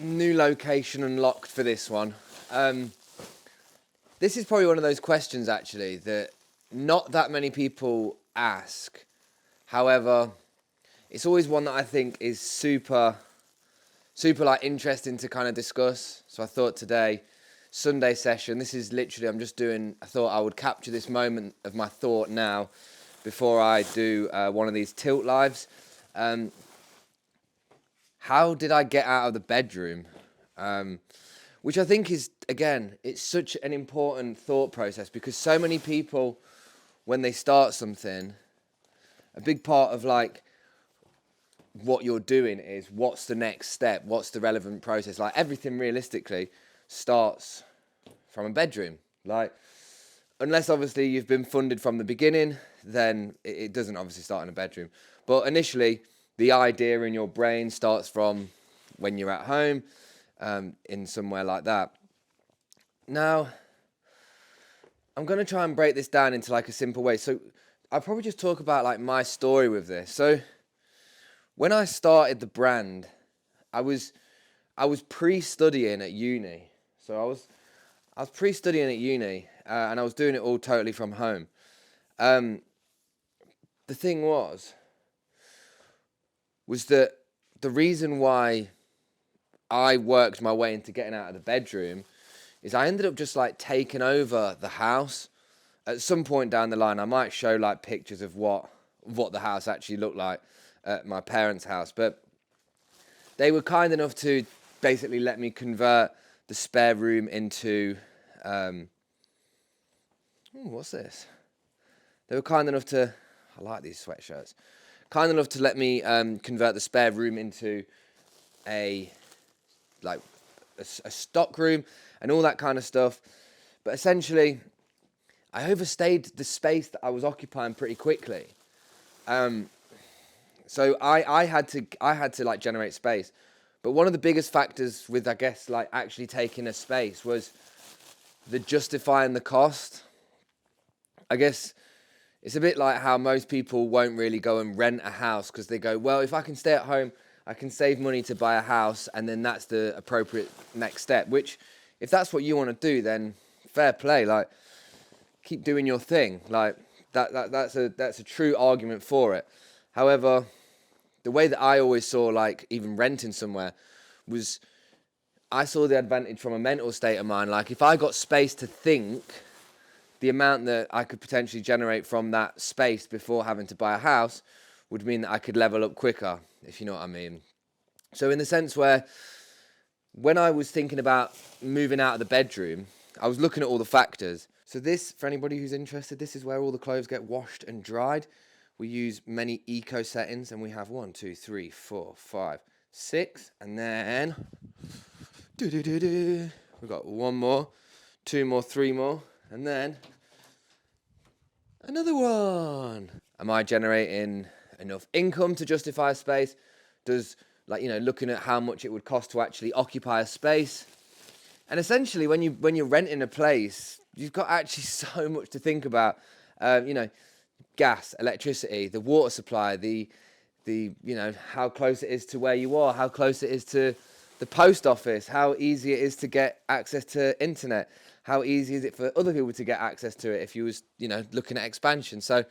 New location unlocked for this one. This is probably one of those questions actually that not that many people ask. However, it's always one that I think is super like interesting to kind of discuss. So I thought today, Sunday session, this is literally, I thought I would capture this moment of my thought now before I do one of these tilt lives. How did I get out of the bedroom? Which I think is, again, it's such an important thought process because so many people, when they start something, a big part of like what you're doing is what's the next step, what's the relevant process. Like everything realistically starts from a bedroom. Like, unless obviously you've been funded from the beginning, then it doesn't obviously start in a bedroom. But initially, the idea in your brain starts from when you're at home, in somewhere like that. Now, I'm going to try and break this down into like a simple way. So I'll probably just talk about like my story with this. So when I started the brand, I was pre-studying at uni. So I was pre-studying at uni, and I was doing it all totally from home. The thing was that the reason why I worked my way into getting out of the bedroom is I ended up just like taking over the house. At some point down the line, I might show like pictures of what the house actually looked like at my parents' house, but they were kind enough to basically let me convert the spare room into what's this? They were kind enough to, I like these sweatshirts, kind enough to let me convert the spare room into a stock room and all that kind of stuff. But essentially, I overstayed the space that I was occupying pretty quickly. So I had to like generate space. But one of the biggest factors with, I guess, like actually taking a space was the justifying the cost. I guess it's a bit like how most people won't really go and rent a house because they go, well, if I can stay at home, I can save money to buy a house, and then that's the appropriate next step. Which, if that's what you want to do, then fair play. Like, keep doing your thing. Like that's a true argument for it. However, the way that I always saw like even renting somewhere was I saw the advantage from a mental state of mind. Like if I got space to think, the amount that I could potentially generate from that space before having to buy a house would mean that I could level up quicker, if you know what I mean. So in the sense where when I was thinking about moving out of the bedroom, I was looking at all the factors. So this, for anybody who's interested, this is where all the clothes get washed and dried. We use many eco settings, and we have 1, 2, 3, 4, 5, 6, and then we've got 1 more, 2 more, 3 more, and then another one. Am I generating enough income to justify a space? Does, like, you know, looking at how much it would cost to actually occupy a space. And essentially, when you're renting a place, you've got actually so much to think about. You know, gas, electricity, the water supply, the how close it is to where you are, how close it is to the post office, how easy it is to get access to internet, how easy is it for other people to get access to it if you was, looking at expansion. So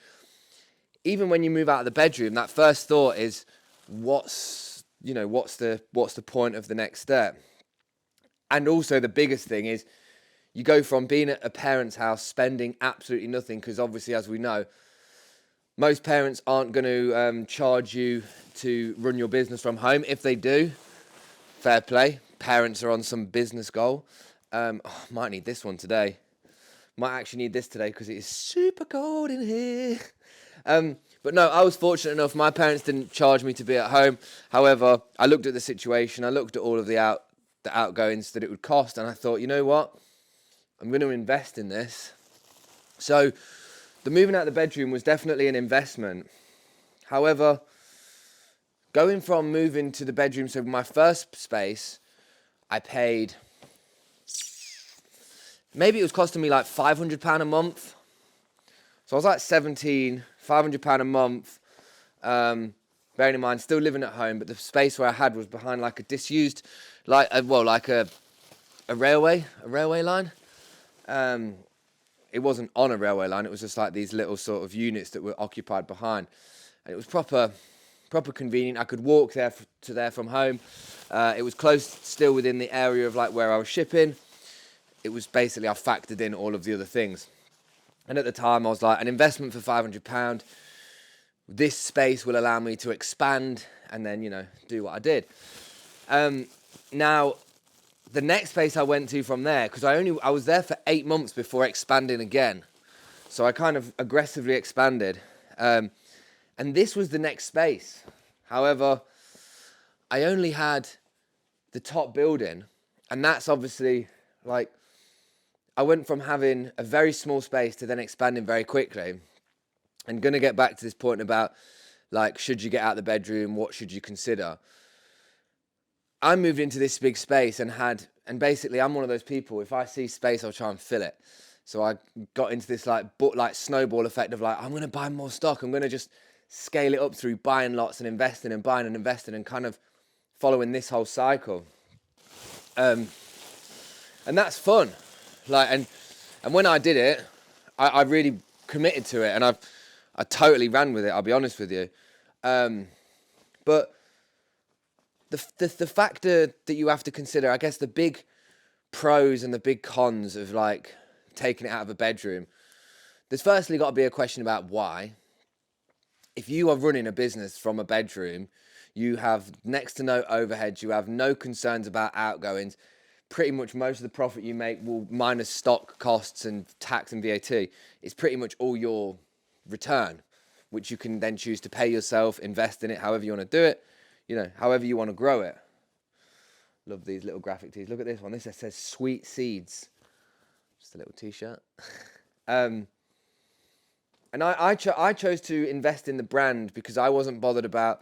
even when you move out of the bedroom, that first thought is what's the point of the next step? And also the biggest thing is you go from being at a parent's house, spending absolutely nothing, because obviously, as we know, most parents aren't going to charge you to run your business from home. If they do, fair play. Parents are on some business goal. Might need this one today. Might actually need this today because it is super cold in here. But no, I was fortunate enough. My parents didn't charge me to be at home. However, I looked at the situation. I looked at all of the outgoings that it would cost, and I thought, you know what? I'm going to invest in this. So the moving out of the bedroom was definitely an investment. However, going from moving to the bedroom, so my first space, I paid, maybe it was costing me like £500 a month. So I was like 17, £500 a month. Bearing in mind, still living at home, but the space where I had was behind like a disused like a railway line. It wasn't on a railway line. It was just like these little sort of units that were occupied behind, and it was proper convenient. I could walk there from home. It was close, still within the area of like where I was shipping. It was basically, I factored in all of the other things, and at the time I was like, an investment for £500. This space will allow me to expand and then, do what I did. Now, the next place I went to from there, because I was there for 8 months before expanding again. So I kind of aggressively expanded. And this was the next space. However, I only had the top building. And that's obviously like, I went from having a very small space to then expanding very quickly. And going to get back to this point about, like, should you get out of the bedroom? What should you consider? I moved into this big space and basically I'm one of those people, if I see space, I'll try and fill it. So I got into this like snowball effect of like, I'm going to buy more stock. I'm going to just scale it up through buying lots and investing and buying and investing and kind of following this whole cycle. And that's fun. Like, and when I did it, I really committed to it, and I totally ran with it, I'll be honest with you. But the factor that you have to consider, I guess the big pros and the big cons of like taking it out of a bedroom, there's firstly got to be a question about why. If you are running a business from a bedroom, you have next to no overheads, you have no concerns about outgoings. Pretty much most of the profit you make will, minus stock costs and tax and VAT, is pretty much all your return, which you can then choose to pay yourself, invest in it, however you want to do it, however you want to grow it. Love these little graphic tees. Look at this one. This says Sweet Seeds. Just a little t-shirt. And I chose to invest in the brand because I wasn't bothered about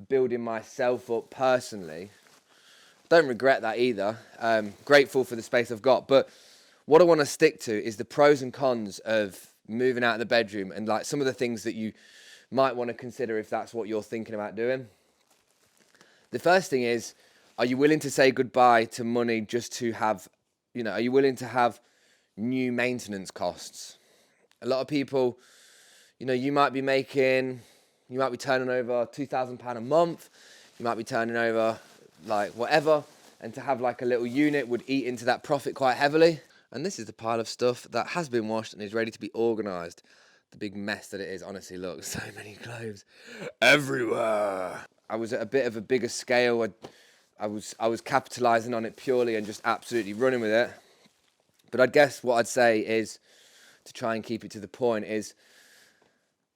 building myself up personally. Don't regret that either. Grateful for the space I've got. But what I want to stick to is the pros and cons of moving out of the bedroom and like some of the things that you might want to consider if that's what you're thinking about doing. The first thing is, are you willing to say goodbye to money just to have, are you willing to have new maintenance costs? A lot of people, you might be turning over £2,000 a month. You might be turning over like whatever. And to have like a little unit would eat into that profit quite heavily. And this is the pile of stuff that has been washed and is ready to be organised. The big mess that it is, honestly, look, so many clothes everywhere. I was at a bit of a bigger scale. I was capitalising on it purely and just absolutely running with it. But I guess what I'd say is, to try and keep it to the point, is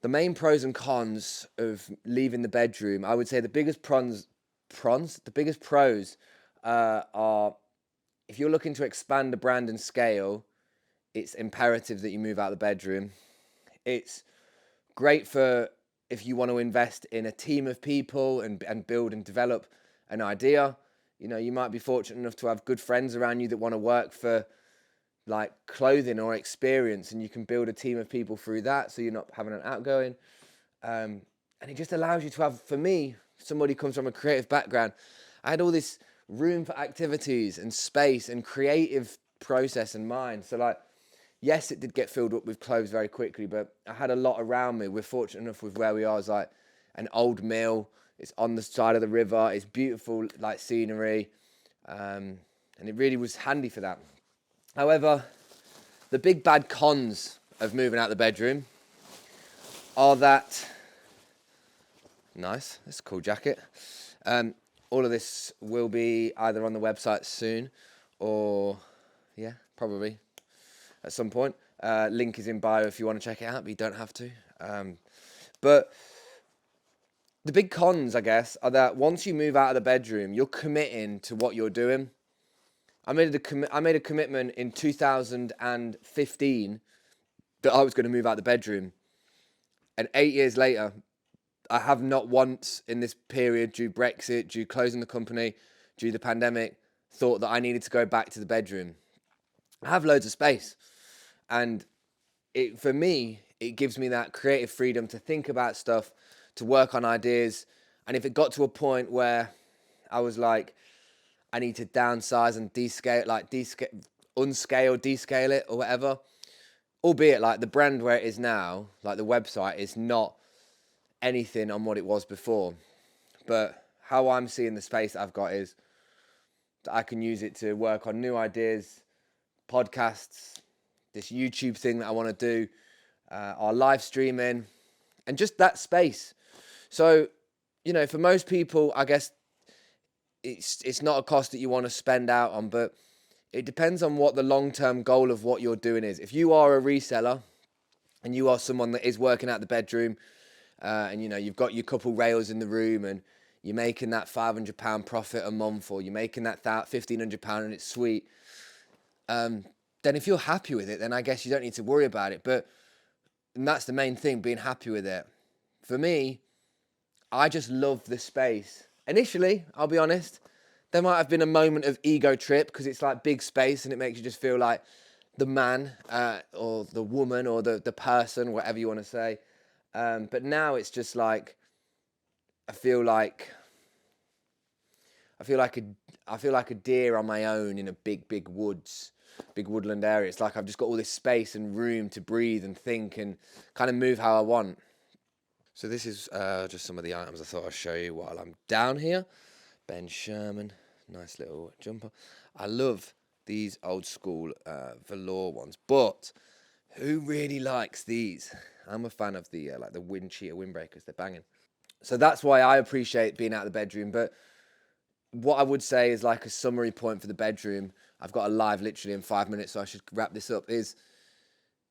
the main pros and cons of leaving the bedroom. I would say the biggest pros are, if you're looking to expand a brand and scale, it's imperative that you move out of the bedroom. It's great for if you want to invest in a team of people and build and develop an idea. You might be fortunate enough to have good friends around you that want to work for like clothing or experience, and you can build a team of people through that, so you're not having an outgoing. And it just allows you to have, for me, somebody who comes from a creative background, I had all this room for activities and space and creative process and mind. So like, yes, it did get filled up with clothes very quickly, but I had a lot around me. We're fortunate enough with where we are. It's like an old mill. It's on the side of the river. It's beautiful, like scenery. And it really was handy for that. However, the big bad cons of moving out the bedroom are that, nice, that's a cool jacket. All of this will be either on the website soon or, yeah, probably at some point. Link is in bio if you want to check it out, but you don't have to. But the big cons, I guess, are that once you move out of the bedroom, you're committing to what you're doing. I made a commitment in 2015 that I was going to move out the bedroom. And 8 years later, I have not once in this period, due Brexit, due closing the company, due the pandemic, thought that I needed to go back to the bedroom. I have loads of space. And for me, it gives me that creative freedom to think about stuff, to work on ideas. And if it got to a point where I was like, I need to downsize and descale it or whatever. Albeit like the brand where it is now, like the website is not anything on what it was before. But how I'm seeing the space that I've got is that I can use it to work on new ideas, podcasts, this YouTube thing that I want to do, our live streaming, and just that space. So, for most people, I guess it's not a cost that you want to spend out on, but it depends on what the long-term goal of what you're doing is. If you are a reseller and you are someone that is working out the bedroom, and you've got your couple rails in the room and you're making that £500 profit a month, or you're making that £1,500 and it's sweet, then if you're happy with it, then I guess you don't need to worry about it. And that's the main thing, being happy with it. For me, I just love the space. Initially, I'll be honest, there might have been a moment of ego trip because it's like big space and it makes you just feel like the man or the woman or the person, whatever you want to say. But now it's just like I feel like a deer on my own in a big woodland area. It's like I've just got all this space and room to breathe and think and kind of move how I want. So this is just some of the items I thought I'd show you while I'm down here. Ben Sherman, nice little jumper. I love these old school velour ones, but who really likes these? I'm a fan of the like the wind cheater windbreakers. They're banging. So that's why I appreciate being out of the bedroom. But what I would say is like a summary point for the bedroom, I've got a live literally in 5 minutes, so I should wrap this up, is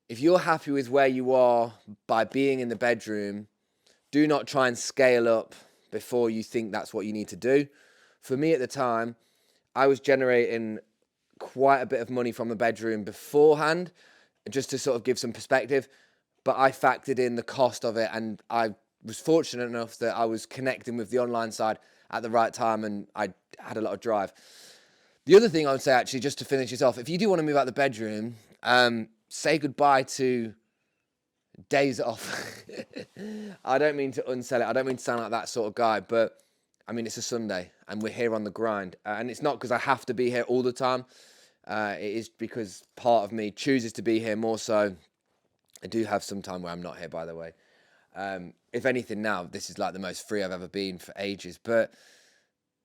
if you're happy with where you are by being in the bedroom, do not try and scale up before you think that's what you need to do. For me at the time, I was generating quite a bit of money from the bedroom beforehand, just to sort of give some perspective, but I factored in the cost of it, and I was fortunate enough that I was connecting with the online side at the right time, and I had a lot of drive. The other thing I would say, actually, just to finish this off, if you do want to move out the bedroom, say goodbye to days off. I don't mean to unsell it. I don't mean to sound like that sort of guy, but I mean, it's a Sunday and we're here on the grind. And it's not because I have to be here all the time. It is because part of me chooses to be here more so. I do have some time where I'm not here, by the way. If anything now, this is like the most free I've ever been for ages. But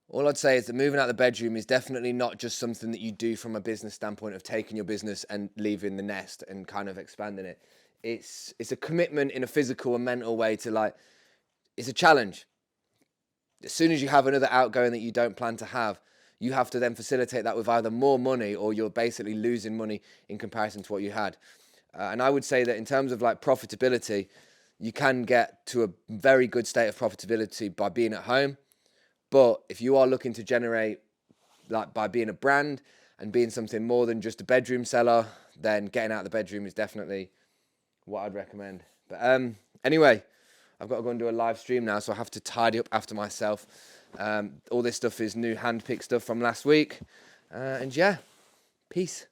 all I'd say is that moving out the bedroom is definitely not just something that you do from a business standpoint of taking your business and leaving the nest and kind of expanding it. It's a commitment in a physical and mental way to like, it's a challenge. As soon as you have another outgoing that you don't plan to have, you have to then facilitate that with either more money or you're basically losing money in comparison to what you had. And I would say that in terms of like profitability, you can get to a very good state of profitability by being at home. But if you are looking to generate like by being a brand and being something more than just a bedroom seller, then getting out of the bedroom is definitely what I'd recommend. But anyway, I've got to go and do a live stream now, so I have to tidy up after myself. All this stuff is new hand-picked stuff from last week. And yeah, peace.